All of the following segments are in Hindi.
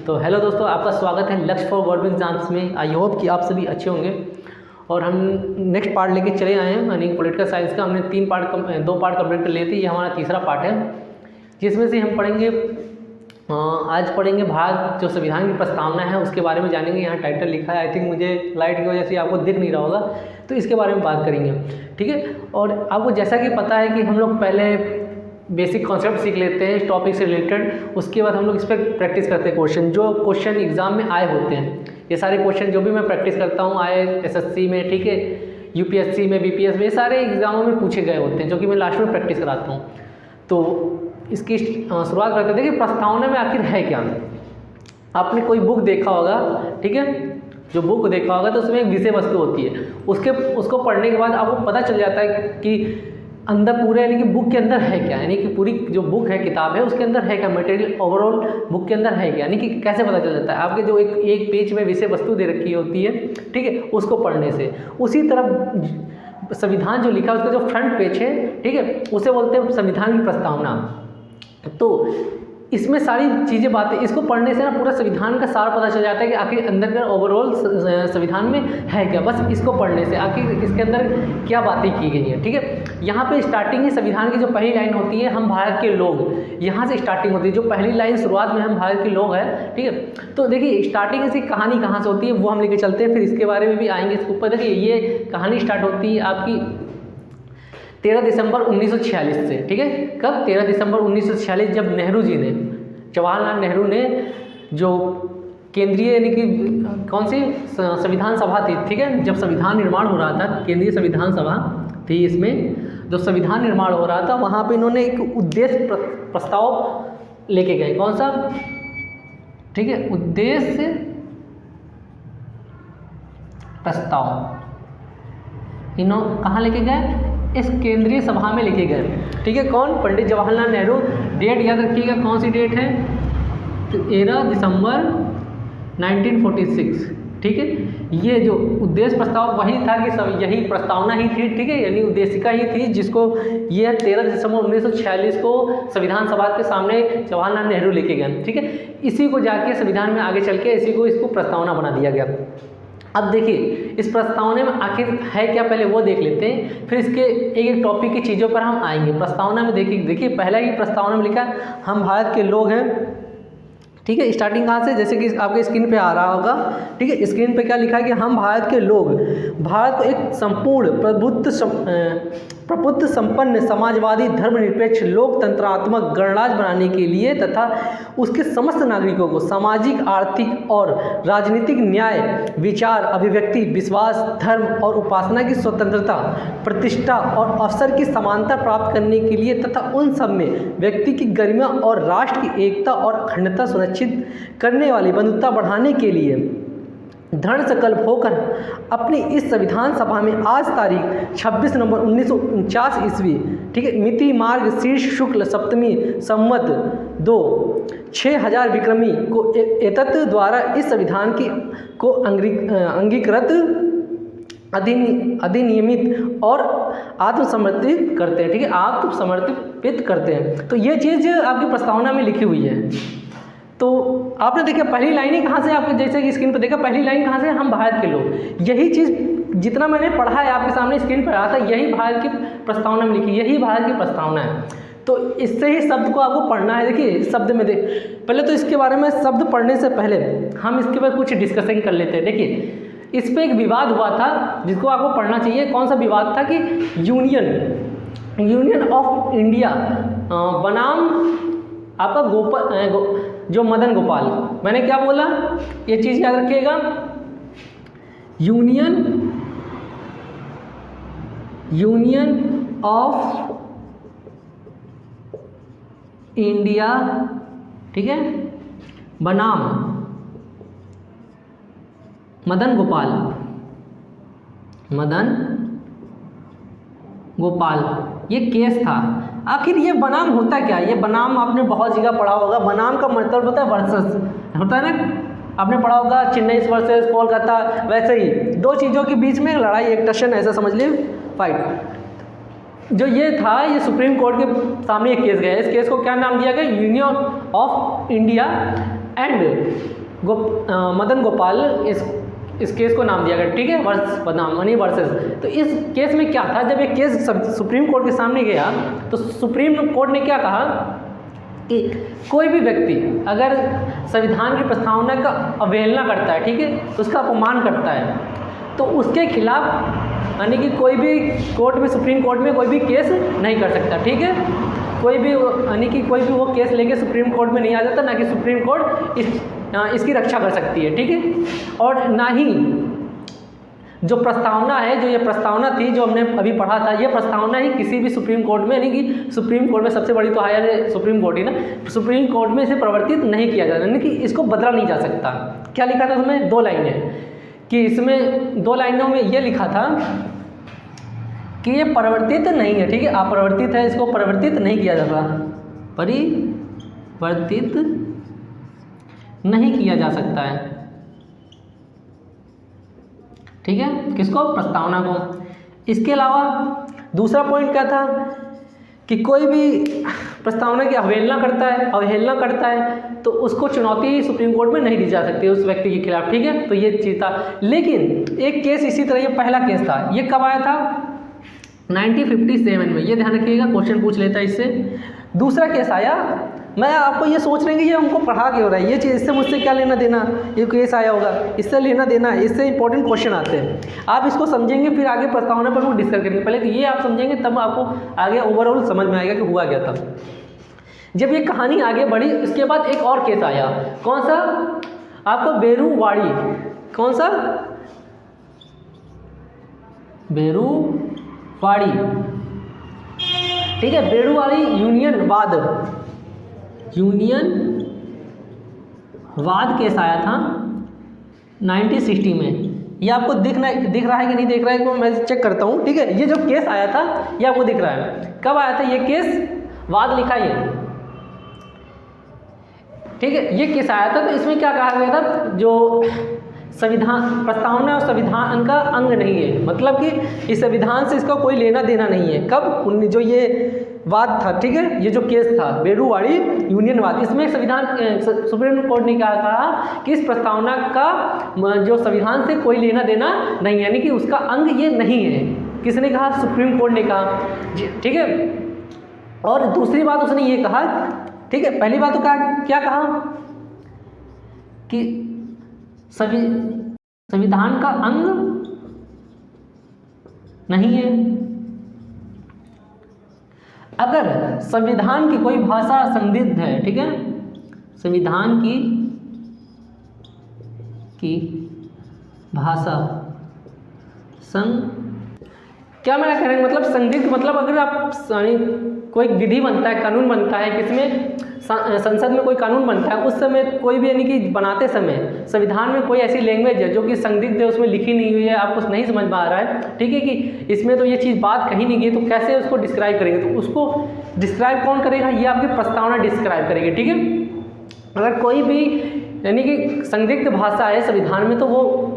तो हेलो दोस्तों, आपका स्वागत है लक्ष्य फॉर गवर्नमेंट एग्जाम्स में। आई होप कि आप सभी अच्छे होंगे। और हम नेक्स्ट पार्ट लेके चले आए हैं, यानी पॉलिटिकल साइंस का। हमने 2 पार्ट कंप्लीट कर लिए थे, ये हमारा तीसरा पार्ट है, जिसमें से हम पढ़ेंगे आज पढ़ेंगे भारत जो संविधान की प्रस्तावना है उसके बारे में जानेंगे। यहाँ टाइटल लिखा है, आई थिंक मुझे लाइट की वजह से आपको दिख नहीं रहा होगा, तो इसके बारे में बात करेंगे, ठीक है। और आपको जैसा कि पता है कि हम लोग पहले बेसिक कॉन्सेप्ट सीख लेते हैं इस टॉपिक से रिलेटेड, उसके बाद हम लोग इस पर प्रैक्टिस करते हैं। क्वेश्चन एग्जाम में आए होते हैं, ये सारे क्वेश्चन जो भी मैं प्रैक्टिस करता हूँ IAS में, ठीक है, UPSC में, BPS में, ये सारे एग्जामों में पूछे गए होते हैं, जो कि मैं लास्ट में प्रैक्टिस कराता हूँ। तो इसकी शुरुआत करते थे कि प्रस्तावना में आखिर है क्या। आपने कोई बुक देखा होगा, ठीक है, जो बुक देखा होगा तो उसमें एक विषय वस्तु होती है, उसको पढ़ने के बाद आपको पता चल जाता है कि अंदर पूरे, यानी कि बुक के अंदर है क्या, यानी कि पूरी जो बुक है, किताब है, उसके अंदर है क्या, मटेरियल ओवरऑल बुक के अंदर है क्या, यानी कि कैसे पता चल जाता है। आपके जो एक पेज में विषय वस्तु दे रखी होती है, ठीक है, उसको पढ़ने से। उसी तरह संविधान जो लिखा है उसका जो फ्रंट पेज है, ठीक है, उसे बोलते हैं संविधान की प्रस्तावना। तो इसमें सारी चीज़ें बातें, इसको पढ़ने से ना पूरा संविधान का सार पता चल जाता है कि आखिर अंदर का ओवरऑल संविधान में है क्या। बस इसको पढ़ने से आखिर इसके अंदर क्या बातें की गई हैं, ठीक है। यहाँ पे स्टार्टिंग ही संविधान की जो पहली लाइन होती है, हम भारत के लोग, यहाँ से स्टार्टिंग होती है। जो पहली लाइन शुरुआत में हम भारत के लोग हैं, ठीक है। तो देखिए स्टार्टिंग इसकी कहानी कहाँ से होती है वो हम लेके चलते हैं, फिर इसके बारे में भी आएंगे इसके ऊपर। देखिए ये कहानी स्टार्ट होती है आपकी 13 दिसंबर 1946 से, ठीक है। कब? 13 दिसंबर 1946, जब नेहरू जी ने, जवाहरलाल नेहरू ने, जो केंद्रीय, यानी कि कौन सी संविधान सभा थी, ठीक है, जब संविधान निर्माण हो रहा था, केंद्रीय संविधान सभा थी, इसमें जब संविधान निर्माण हो रहा था वहाँ पे इन्होंने एक उद्देश्य प्रस्ताव लेके गए। कौन सा? ठीक है, उद्देश्य प्रस्ताव इन्होंने कहाँ लेके गए? इस केंद्रीय सभा में लेके गए, ठीक है। कौन? पंडित जवाहरलाल नेहरू। डेट याद रखिएगा, कौन सी डेट है? 13 दिसंबर 1946, ठीक है। ये जो उद्देश्य प्रस्ताव वही था कि सब यही प्रस्तावना ही थी, ठीक है, यानी उद्देशिका ही थी, जिसको ये 13 दिसंबर 1946 को संविधान सभा के सामने जवाहरलाल नेहरू लेके गए, ठीक है। इसी को जाके संविधान में आगे चल के इसको प्रस्तावना बना दिया गया। अब देखिए इस प्रस्तावना में आखिर है क्या, पहले वो देख लेते हैं, फिर इसके एक टॉपिक की चीज़ों पर हम आएंगे। प्रस्तावना में देखिए पहला ही प्रस्तावना में लिखा है हम भारत के लोग हैं, ठीक है। स्टार्टिंग कहाँ से? जैसे कि आपके स्क्रीन पे आ रहा होगा, ठीक है, स्क्रीन पे क्या लिखा है कि हम भारत के लोग भारत को एक संपूर्ण प्रबुद्ध संपन्न समाजवादी धर्मनिरपेक्ष लोकतंत्रात्मक गणराज्य बनाने के लिए तथा उसके समस्त नागरिकों को सामाजिक, आर्थिक और राजनीतिक न्याय, विचार, अभिव्यक्ति, विश्वास, धर्म और उपासना की स्वतंत्रता, प्रतिष्ठा और अवसर की समानता प्राप्त करने के लिए तथा उन सब में व्यक्ति की गरिमा और राष्ट्र की एकता और अखंडता सुनिश्चित करने वाली बंधुता बढ़ाने के लिए दृढ़ संकल्प होकर अपनी इस संविधान सभा में आज तारीख 26 नवंबर 1949 ईस्वी, ठीक है, मिति मार्ग शीर्ष शुक्ल सप्तमी संवत 6000 विक्रमी को एतत् द्वारा इस संविधान की को अंगीकृत, अधिनियमित और आत्मसमर्पित करते हैं, ठीक है, आत्मसमर्पित करते हैं। तो ये चीज़ आपकी प्रस्तावना में लिखी हुई है। तो आपने देखा पहली लाइन ही कहाँ से, आपको जैसे कि स्क्रीन पर देखा पहली लाइन कहाँ से? हम भारत के लोग। यही चीज़ जितना मैंने पढ़ा है आपके सामने स्क्रीन पर आया था, यही भारत की प्रस्तावना में लिखी, यही भारत की प्रस्तावना है। तो इससे ही शब्द को आपको पढ़ना है। देखिए शब्द में पहले तो इसके बारे में शब्द पढ़ने से पहले हम इसके बाद कुछ डिस्कशन कर लेते हैं। देखिए इस पर एक विवाद हुआ था जिसको आपको पढ़ना चाहिए। कौन सा विवाद था? कि यूनियन ऑफ इंडिया बनाम आपका जो मदन गोपाल, मैंने क्या बोला ये चीज़ याद रखिएगा, यूनियन ऑफ इंडिया, ठीक है, बनाम मदन गोपाल, ये केस था। आखिर ये बनाम होता क्या? ये बनाम आपने बहुत जगह पढ़ा होगा। बनाम का मतलब होता है वर्सेस, होता है ना, आपने पढ़ा होगा चेन्नई वर्सेस कोलकाता, वैसे ही दो चीज़ों के बीच में लड़ाई, एक टशन, ऐसा समझ लीजिए, फाइट। जो ये था, ये सुप्रीम कोर्ट के सामने एक केस गया। इस केस को क्या नाम दिया गया? Union of India and Madan Gopal इस केस को नाम दिया गया, ठीक है, वर्सेस। तो इस केस में क्या था, जब ये केस सुप्रीम कोर्ट के सामने गया तो सुप्रीम कोर्ट ने क्या कहा कि कोई भी व्यक्ति अगर संविधान की प्रस्तावना का अवहेलना करता है, ठीक है, उसका अपमान करता है, तो उसके खिलाफ यानी कि कोई भी कोर्ट में, सुप्रीम कोर्ट में कोई भी केस नहीं कर सकता, ठीक है, कोई भी यानी कि कोई भी वो केस लेके सुप्रीम कोर्ट में नहीं आ जाता, ना कि सुप्रीम कोर्ट इसकी रक्षा कर सकती है, ठीक है। और ना ही जो प्रस्तावना है, जो ये प्रस्तावना थी जो हमने अभी पढ़ा था, ये प्रस्तावना ही किसी भी सुप्रीम कोर्ट में, यानी कि सुप्रीम कोर्ट में सबसे बड़ी तो हायर सुप्रीम कोर्ट ही ना, सुप्रीम कोर्ट में इसे प्रवर्तित नहीं किया जाता, यानी कि इसको बदला नहीं जा सकता। क्या लिखा था उसमें, 2 लाइनें, कि इसमें 2 लाइनों में ये लिखा था कि ये परिवर्तित नहीं है, ठीक है, अपरिवर्तित है, इसको परिवर्तित नहीं किया जाता, परिवर्तित नहीं किया जा सकता है, ठीक है, किसको, प्रस्तावना को। इसके अलावा दूसरा पॉइंट क्या था कि कोई भी प्रस्तावना की अवहेलना करता है तो उसको चुनौती सुप्रीम कोर्ट में नहीं दी जा सकती उस व्यक्ति के खिलाफ, ठीक है, तो ये चीज़ था। लेकिन एक केस इसी तरह, ये पहला केस था, ये कब आया था, 1957 में, ये ध्यान रखिएगा, क्वेश्चन पूछ लेता है इससे। दूसरा केस आया, मैं आपको ये सोच रहे हैं कि ये हमको पढ़ा के हो रहा है, ये चीज़ इससे मुझसे क्या लेना देना, ये केस आया होगा, इससे लेना देना, इससे इंपॉर्टेंट क्वेश्चन आते हैं। आप इसको समझेंगे फिर आगे प्रस्तावना पर वो डिस्कस करेंगे, पहले तो ये आप समझेंगे तब आपको आगे ओवरऑल समझ में आएगा कि हुआ क्या था। जब ये कहानी आगे बढ़ी, इसके बाद एक और केस आया, कौन सा, आपको बेरुवाड़ी, कौन सा, बेरुवाड़ी, ठीक है, बेरुवाड़ी यूनियनवाद केस आया था 1960 में। ये आपको दिख रहा है कि नहीं दिख रहा है, तो मैं चेक करता हूँ, ठीक है। ये जो केस आया था ये आपको दिख रहा है, कब आया था ये केस, वाद लिखा ये, ठीक है, ये केस आया था। तो इसमें क्या कहा गया था, जो संविधान प्रस्तावना और संविधान का अंग नहीं है, मतलब कि इस संविधान से इसका कोई लेना देना नहीं है। कब, जो ये वाद था, ठीक है, ये जो केस था बेरुवाड़ी यूनियनवाद, इसमें संविधान सुप्रीम कोर्ट ने क्या कहा कि इस प्रस्तावना का जो संविधान से कोई लेना देना नहीं है, यानी कि उसका अंग ये नहीं है। किसने कहा, सुप्रीम कोर्ट ने कहा, ठीक है। और दूसरी बात उसने ये कहा, ठीक है, पहली बात तो क्या कहा कि संविधान का अंग नहीं है। अगर संविधान की कोई भाषा संदिग्ध है, ठीक है, संविधान की भाषा क्या मैं कह रहे हैं, मतलब संदिग्ध, मतलब अगर आप कोई विधि बनता है, कानून बनता है, किसमें संसद में कोई कानून बनता है, उस समय कोई भी यानी कि बनाते समय संविधान में कोई ऐसी लैंग्वेज है जो कि संदिग्ध है, उसमें लिखी नहीं हुई है, आपको नहीं समझ में आ रहा है, ठीक है, कि इसमें तो ये चीज़ बात कही नहीं गई, तो कैसे उसको डिस्क्राइब करेंगे, तो उसको डिस्क्राइब कौन करेगा, ये आपकी प्रस्तावना डिस्क्राइब करेगी, ठीक है। अगर कोई भी यानी कि संदिग्ध भाषा है संविधान में, तो वो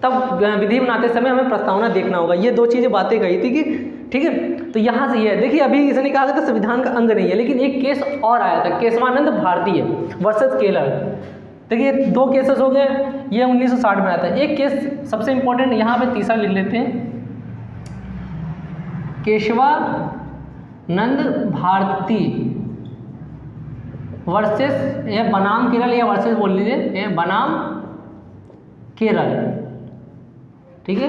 तब विधि बनाते समय हमें प्रस्तावना देखना होगा। ये 2 चीज़ें बातें कही थी कि, ठीक है, तो यहाँ से ये है, देखिए अभी इसने कहा था संविधान का अंग नहीं है, लेकिन एक केस और आया था, केशवानंद भारतीय वर्सेस केलर। देखिए 2 केसेस हो गए, ये 1960 में आया था। एक केस सबसे इंपॉर्टेंट यहाँ पे तीसरा लिख लेते हैं, केशवानंद भारती वर्सेस, ये बनाम केरल या वर्सेस बोल लीजिए, ये बनाम केरल, ठीक है।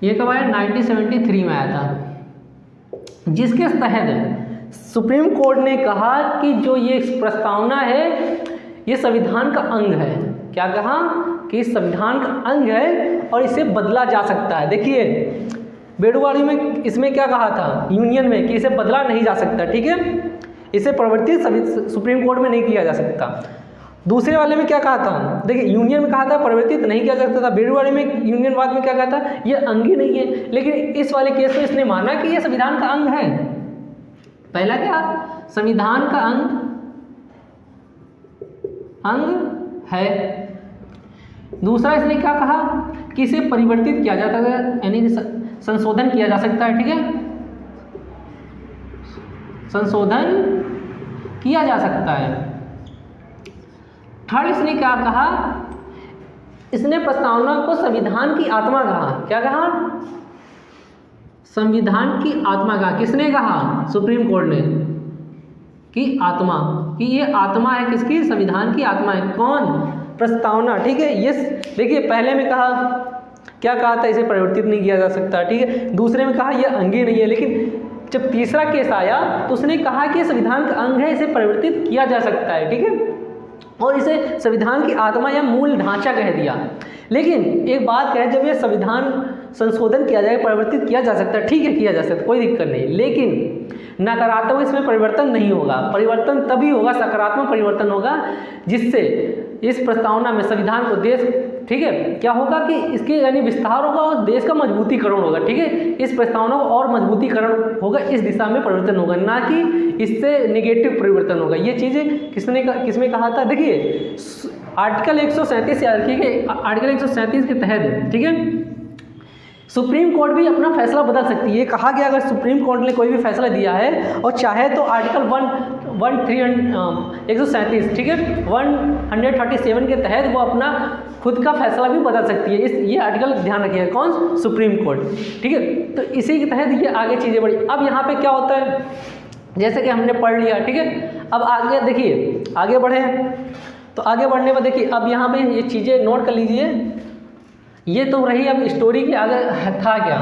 ये कब आया, 1973 में आया था, जिसके तहत सुप्रीम कोर्ट ने कहा कि जो ये प्रस्तावना है ये संविधान का अंग है। क्या कहा कि संविधान का अंग है और इसे बदला जा सकता है। देखिए बेरुवाड़ी में इसमें क्या कहा था, यूनियन में, कि इसे बदला नहीं जा सकता, ठीक है, इसे परिवर्तित सुप्रीम कोर्ट में नहीं किया जा सकता। दूसरे वाले में क्या कहा था, देखिए यूनियन में कहा था परिवर्तित नहीं किया जा सकता था, बेरुवाड़ी में यूनियनवाद में क्या कहा था, ये अंग ही नहीं है। लेकिन इस वाले केस में इसने माना कि ये संविधान का अंग है। पहला क्या, संविधान का अंग है। दूसरा इसने क्या कहा कि इसे परिवर्तित किया जाता है, यानी कि संशोधन किया जा सकता है, ठीक है, संशोधन किया जा सकता है। थर्ड इसने क्या कहा, इसने प्रस्तावना को संविधान की आत्मा कहा। क्या कहा? संविधान की आत्मा कहा। किसने कहा? सुप्रीम कोर्ट ने, कि आत्मा, कि ये आत्मा है किसकी? संविधान की आत्मा है। कौन? प्रस्तावना। ठीक है, ये देखिए पहले में कहा, क्या कहा था? इसे परिवर्तित नहीं किया जा सकता। ठीक है, दूसरे में कहा यह अंग ही नहीं है, लेकिन जब तीसरा केस आया तो उसने कहा कि संविधान का अंग है, इसे परिवर्तित किया जा सकता है। ठीक है, और इसे संविधान की आत्मा या मूल ढांचा कह दिया। लेकिन एक बात कहे, जब ये संविधान संशोधन किया जाए, परिवर्तित किया जा सकता है, ठीक है किया जा सकता है, कोई दिक्कत नहीं, लेकिन नकारात्मक इसमें परिवर्तन नहीं होगा। परिवर्तन तभी होगा, सकारात्मक परिवर्तन होगा, जिससे इस प्रस्तावना में संविधान को देश, ठीक है, क्या होगा कि इसके यानी विस्तार होगा और देश का मजबूतीकरण होगा। ठीक है, इस प्रस्तावना को और मजबूतीकरण होगा, इस दिशा में परिवर्तन होगा, ना कि इससे नेगेटिव परिवर्तन होगा। ये चीज़ें किसमें कहा था? देखिए आर्टिकल 137, ठीक है, आर्टिकल 137 के तहत, ठीक है, सुप्रीम कोर्ट भी अपना फैसला बदल सकती है। ये कहा गया अगर सुप्रीम कोर्ट ने कोई भी फैसला दिया है और चाहे तो आर्टिकल 137, ठीक है, 137 के तहत वो अपना खुद का फैसला भी बदल सकती है। ये आर्टिकल ध्यान रखिएगा, कौन? Supreme court. ठीक है, तो इसी के तहत ये आगे चीज़ें बढ़ी। अब यहाँ पे क्या होता है, जैसे कि हमने पढ़ लिया, ठीक है, अब आगे देखिए, आगे बढ़े, तो आगे बढ़ने पर देखिए अब यहाँ पे ये चीज़ें नोट कर लीजिए। ये तो रही अब स्टोरी के आगे था क्या।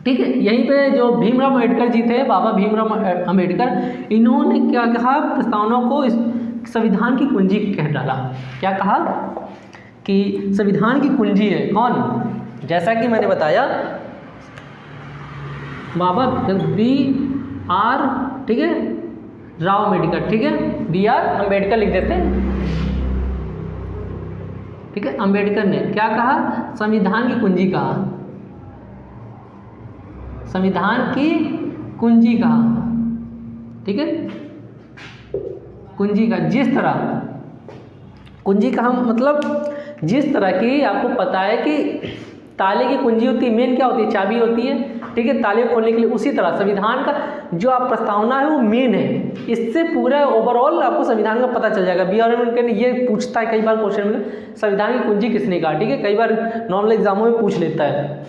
ठीक है, यहीं पे जो भीमराव अम्बेडकर जी थे, बाबा भीमराव अम्बेडकर, इन्होंने क्या कहा? प्रस्तावना को इस संविधान की कुंजी कह डाला। क्या कहा? कि संविधान की कुंजी है। कौन? जैसा कि मैंने बताया, बाबा BR, ठीक है, राव अम्बेडकर, ठीक है, BR अम्बेडकर लिख देते हैं, ठीक है। अम्बेडकर ने क्या कहा? संविधान की कुंजी कहा, संविधान की कुंजी कहा, ठीक है, कुंजी का, जिस तरह कुंजी का हम मतलब जिस तरह की आपको पता है कि ताले की कुंजी होती है, मेन क्या होती है? चाबी होती है, ठीक है, ताले खोलने के लिए, उसी तरह संविधान का जो आप प्रस्तावना है वो मेन है। इससे पूरा ओवरऑल आपको संविधान का पता चल जाएगा। BR अम्बेडकर ने ये पूछता है कई बार क्वेश्चन में, संविधान की कुंजी किसने कहा, ठीक है, कई बार नॉर्मल एग्जामों में पूछ लेता है।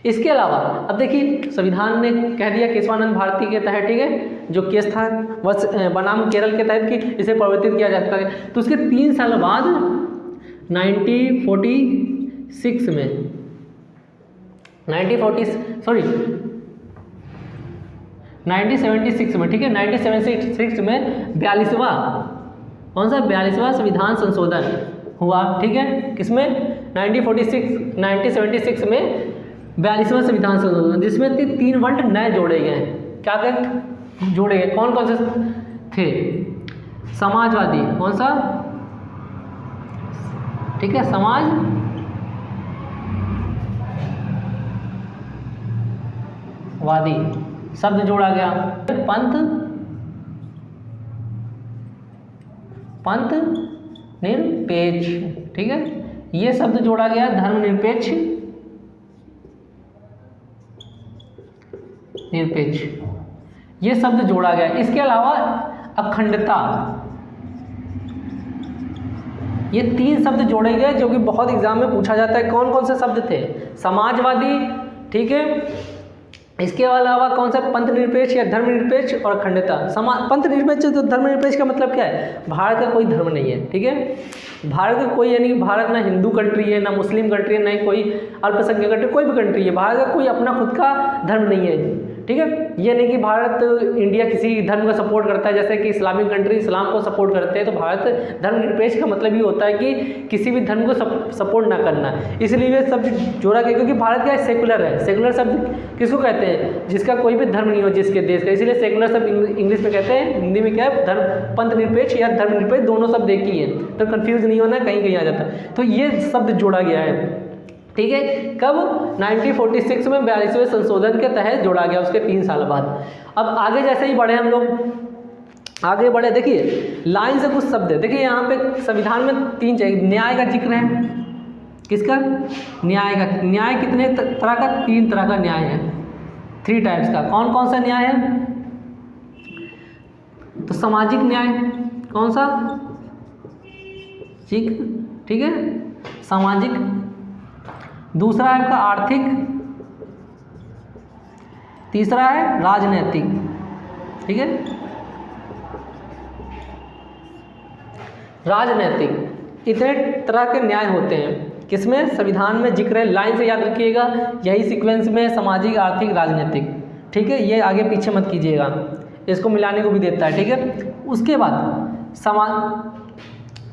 इसके अलावा अब देखिए संविधान ने कह दिया केशवानंद भारती के तहत, ठीक है, जो केस था बनाम केरल के तहत कि इसे परिवर्तित किया जा सकता है। तो उसके 3 साल बाद 1946 में 1976 में, ठीक है, 1976 में 42वां, कौन सा? 42वां संविधान संशोधन हुआ। ठीक है, किसमें? 1976 में 42वां संविधान संशोधन, जिसमें 3 वर्ड नए जोड़े गए हैं। क्या क्या जोड़े गए? कौन कौन से थे? समाजवादी, कौन सा? ठीक है, समाजवादी शब्द जोड़ा गया। पंथ निरपेक्ष, ठीक है, ये शब्द जोड़ा गया। धर्मनिरपेक्ष, ये शब्द जोड़ा गया। इसके अलावा अखंडता, ये 3 शब्द जोड़े गए जो कि बहुत एग्जाम में पूछा जाता है। कौन कौन से शब्द थे? समाजवादी, ठीक है, इसके अलावा कौन सा? पंथ निरपेक्ष या धर्मनिरपेक्ष और अखंडता। पंथ निरपेक्ष तो धर्मनिरपेक्ष का मतलब क्या है? भारत का कोई धर्म नहीं है, ठीक है, भारत का कोई, यानी भारत ना हिंदू कंट्री है, ना मुस्लिम कंट्री है, ना कोई अल्पसंख्यक कंट्री, कोई भी कंट्री है, भारत का कोई अपना खुद का धर्म नहीं है, ठीक है। ये नहीं कि भारत इंडिया किसी धर्म का सपोर्ट करता है, जैसे कि इस्लामिक कंट्री इस्लाम को सपोर्ट करते हैं, तो भारत धर्मनिरपेक्ष का मतलब ये होता है कि किसी भी धर्म को सपोर्ट ना करना। इसलिए ये शब्द जोड़ा गया, क्योंकि भारत क्या है? सेकुलर है। सेकुलर शब्द किसको कहते हैं? जिसका कोई भी धर्म नहीं हो, जिसके देश का, इसलिए सेकुलर शब्द इंग्लिश में कहते हैं, हिंदी में क्या है? धर्म, पंथ निरपेक्ष या धर्मनिरपेक्ष, दोनों शब्द एक ही है, तो कंफ्यूज नहीं होना, कहीं कहीं आ जाता है। तो ये शब्द जोड़ा गया है, ठीक है। कब? 1946 में 42वें संशोधन के तहत जोड़ा गया, उसके 3 साल बाद। अब आगे जैसे ही बढ़े हम लोग, आगे बढ़े, देखिए लाइन से कुछ शब्द है। देखिए यहाँ पे संविधान में 3 चाहिए। न्याय का जिक्र है, किसका? न्याय का। न्याय कितने तरह का? 3 तरह का न्याय है, 3 टाइप्स का। कौन कौन सा न्याय है? तो सामाजिक न्याय, कौन सा? ठीक है, सामाजिक, दूसरा है आपका आर्थिक, तीसरा है राजनीतिक। ठीक है, राजनीतिक, इतने तरह के न्याय होते हैं किसमें, संविधान में जिक्र है, लाइन से याद रखिएगा, यही सीक्वेंस में सामाजिक, आर्थिक, राजनीतिक। ठीक है, ये आगे पीछे मत कीजिएगा, इसको मिलाने को भी देता है। ठीक है, उसके बाद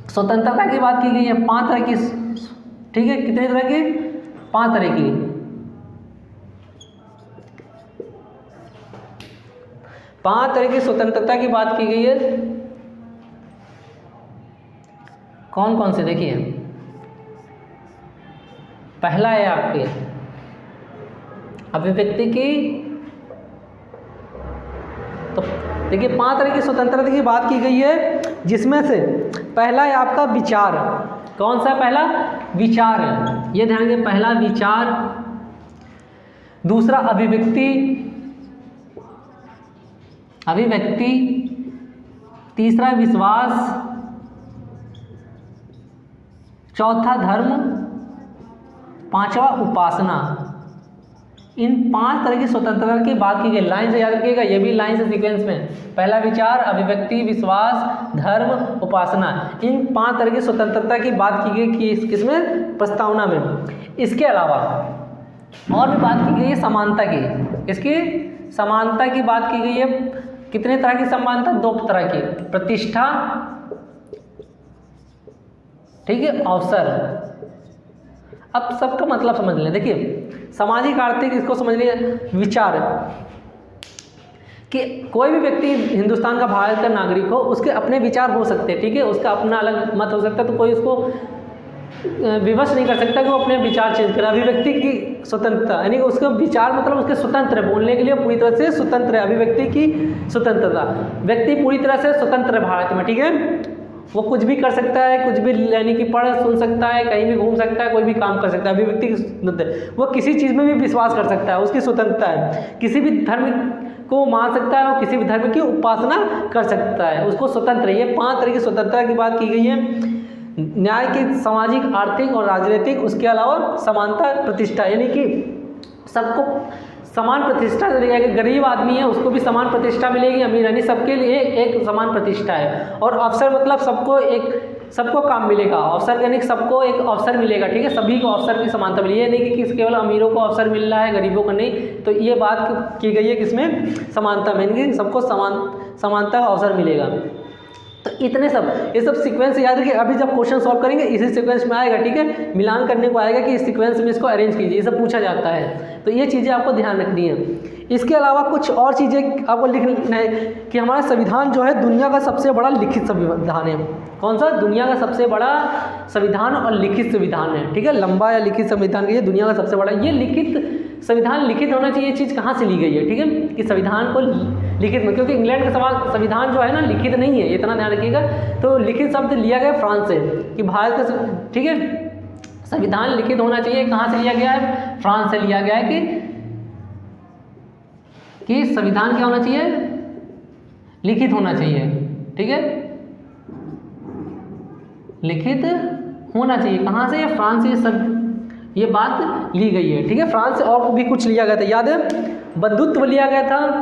स्वतंत्रता की बात की गई है, 5 तरह की। ठीक है, कितने तरह की, 5 तरह की। पांच तरह की स्वतंत्रता की बात की गई है। कौन कौन से, देखिए, पहला है आपके अभिव्यक्ति की, तो देखिए 5 तरह की स्वतंत्रता की बात की गई है, जिसमें से पहला है आपका विचार। कौन सा, पहला विचार है, ये ध्यान रखिए, पहला विचार, दूसरा अभिव्यक्ति, तीसरा विश्वास, चौथा धर्म, पांचवा उपासना। इन 5 तरह की स्वतंत्रता की बात की गई, लाइन से याद रखिएगा, ये भी लाइन से सीक्वेंस में, पहला विचार, अभिव्यक्ति, विश्वास, धर्म, उपासना। इन 5 तरह की स्वतंत्रता की बात की गई किसमें, प्रस्तावना में। इसके अलावा और भी बात की गई है समानता की, इसकी समानता की बात की गई है। कितने तरह की समानता, 2 तरह की, प्रतिष्ठा, ठीक है, अवसर। अब सबका मतलब समझ लें, देखिए सामाजिक, आर्थिक, इसको समझ लिए, विचार, कि कोई भी व्यक्ति हिंदुस्तान का, भारत का नागरिक हो, उसके अपने विचार हो सकते हैं। ठीक है, उसका अपना अलग मत हो सकता है, तो कोई उसको विवश नहीं कर सकता कि वो अपने विचार चेंज करे। अभिव्यक्ति की स्वतंत्रता, यानी उसका विचार मतलब उसके स्वतंत्र है, बोलने के लिए पूरी तरह से स्वतंत्र है, अभिव्यक्ति की स्वतंत्रता। व्यक्ति पूरी तरह से स्वतंत्र है भारत में। ठीक है, वो कुछ भी कर सकता है, कुछ भी, यानी कि पढ़ सुन सकता है, कहीं भी घूम सकता है, कोई भी काम कर सकता है, अभिव्यक्ति की स्वतंत्रता। वो किसी चीज़ में भी विश्वास कर सकता है, उसकी स्वतंत्रता है, किसी भी धर्म को मान सकता है, और किसी भी धर्म की उपासना कर सकता है, उसको स्वतंत्र है। ये 5 तरह की स्वतंत्रता की बात की गई है। न्याय की, सामाजिक, आर्थिक और राजनीतिक, उसके अलावा समानता, प्रतिष्ठा, यानी कि सबको समान प्रतिष्ठा मिलेगी। गरीब आदमी है उसको भी समान प्रतिष्ठा मिलेगी, अमीर, यानी सबके लिए एक समान प्रतिष्ठा है। और अवसर मतलब सबको काम मिलेगा, अवसर यानी सबको एक अवसर मिलेगा। ठीक है, सभी को अवसर की समानता मिली, ये नहीं कि केवल अमीरों को अवसर मिल रहा है, गरीबों को नहीं। तो ये बात की गई है किसमें, समानता में, यानी सबको समानता का अवसर मिलेगा। तो इतने सब, ये सब सीक्वेंस याद रखिए। अभी जब क्वेश्चन सॉल्व करेंगे इसी सीक्वेंस में आएगा। ठीक है, मिलान करने को आएगा कि इस सीक्वेंस में इसको अरेंज कीजिए, ये सब पूछा जाता है। तो ये चीज़ें आपको ध्यान रखनी है। इसके अलावा कुछ और चीज़ें आपको लिखना है कि हमारा संविधान जो है दुनिया का सबसे बड़ा लिखित संविधान है। कौन सा, दुनिया का सबसे बड़ा संविधान और लिखित संविधान है। ठीक है, लंबा या लिखित संविधान के लिए दुनिया का सबसे बड़ा, ये लिखित संविधान लिखित होना चाहिए। ये चीज़ कहाँ से ली गई है, ठीक है, कि संविधान को लिखित में, क्योंकि इंग्लैंड का संविधान जो है ना लिखित नहीं है, इतना ध्यान रखिएगा। तो लिखित शब्द लिया गया फ्रांस से, कि भारत का, ठीक है, संविधान लिखित होना चाहिए। कहाँ से लिया गया है, फ्रांस से लिया गया है कि संविधान क्या होना चाहिए, लिखित होना चाहिए। ठीक है, लिखित होना चाहिए। कहाँ से, फ्रांस से सब ये बात ली गई है। ठीक है, फ्रांस से और भी कुछ लिया गया था, याद है, बंधुत्व लिया गया था,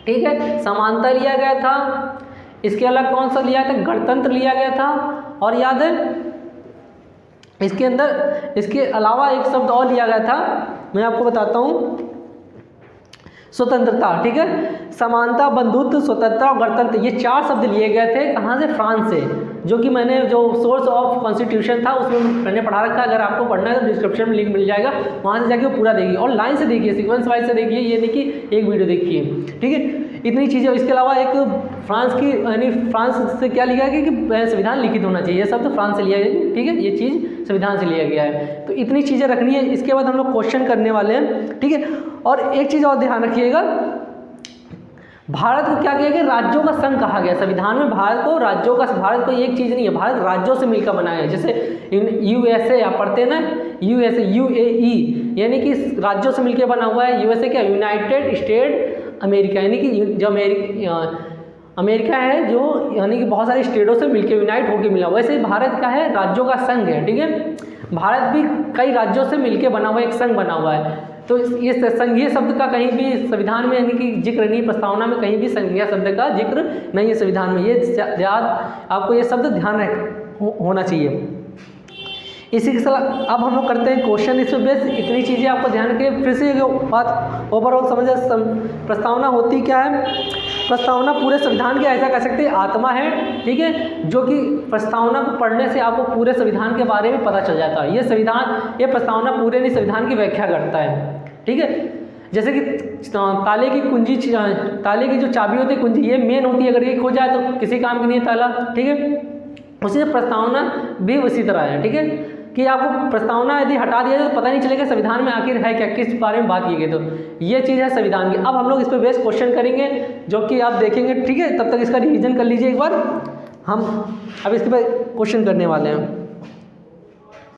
ठीक है, समानता लिया गया था, इसके अलावा कौन सा लिया था, गणतंत्र लिया गया था, और याद है इसके अंदर, इसके अलावा एक शब्द और लिया गया था, मैं आपको बताता हूँ, स्वतंत्रता। ठीक है, समानता, बंधुत्व, स्वतंत्रता और गणतंत्र, ये 4 शब्द लिए गए थे। कहाँ से, फ्रांस से, जो कि मैंने जो सोर्स ऑफ कॉन्स्टिट्यूशन था उसमें मैंने पढ़ा रखा है। अगर आपको पढ़ना है तो डिस्क्रिप्शन में लिंक मिल जाएगा, वहाँ से जाके वो पूरा देखिए, और लाइन से देखिए, सीक्वेंस वाइज से देखिए, ये नहीं कि एक वीडियो देखिए। ठीक है, इतनी चीज़ें। इसके अलावा एक फ्रांस की, यानी फ्रांस से क्या लिखा गया कि संविधान लिखित होना चाहिए, ये सब तो फ्रांस से लिया गया। ठीक है, ये चीज़ संविधान से लिया गया है। तो इतनी चीज़ें रखनी है। इसके बाद हम लोग क्वेश्चन करने वाले हैं। ठीक है, और एक चीज़ और ध्यान रखिएगा, भारत को क्या किया गया, राज्यों का संघ कहा गया संविधान में। भारत को राज्यों का, भारत को एक चीज़ नहीं है, भारत राज्यों से मिलकर बना है। जैसे यूएसए आप पढ़ते हैं ना, यूएसए, यूएई, यानी कि राज्यों से मिलकर बना हुआ है। यूएसए क्या, यूनाइटेड स्टेट अमेरिका, यानी कि जो अमेरिका है जो यानी कि बहुत सारे स्टेटों से मिलके यूनाइट होके मिला। वैसे ही भारत का है राज्यों का संघ है, ठीक है। भारत भी कई राज्यों से मिलके बना हुआ एक संघ बना हुआ है। तो ये संघीय शब्द का कहीं भी संविधान में यानी कि जिक्र नहीं, प्रस्तावना में कहीं भी संघीय शब्द का जिक्र नहीं है संविधान में। ये याद आपको ये शब्द ध्यान होना चाहिए। इसी के साथ अब हम लोग करते हैं क्वेश्चन। इसमें बेस इतनी चीज़ें आपको ध्यान के फिर से बात ओवरऑल समझ। प्रस्तावना होती क्या है? प्रस्तावना पूरे संविधान की ऐसा कह सकते हैं आत्मा है, ठीक है, जो कि प्रस्तावना को पढ़ने से आपको पूरे संविधान के बारे में पता चल जाता है। ये संविधान, ये प्रस्तावना पूरे नहीं संविधान की व्याख्या करता है, ठीक है। जैसे कि ताले की कुंजी, ताले की जो चाबी होती है कुंजी, ये मेन होती है, अगर ये खो जाए तो किसी काम की नहीं है ताला, ठीक है। उसी से प्रस्तावना भी उसी तरह है, ठीक है, कि आपको प्रस्तावना यदि हटा दिया जाए तो पता नहीं चलेगा संविधान में आखिर है क्या, किस बारे में बात की गई। तो ये चीज़ है संविधान की। अब हम लोग इस पर बेस क्वेश्चन करेंगे जो कि आप देखेंगे, ठीक है। तब तक इसका रिवीजन कर लीजिए एक बार। हम अब इसके पर क्वेश्चन करने वाले हैं।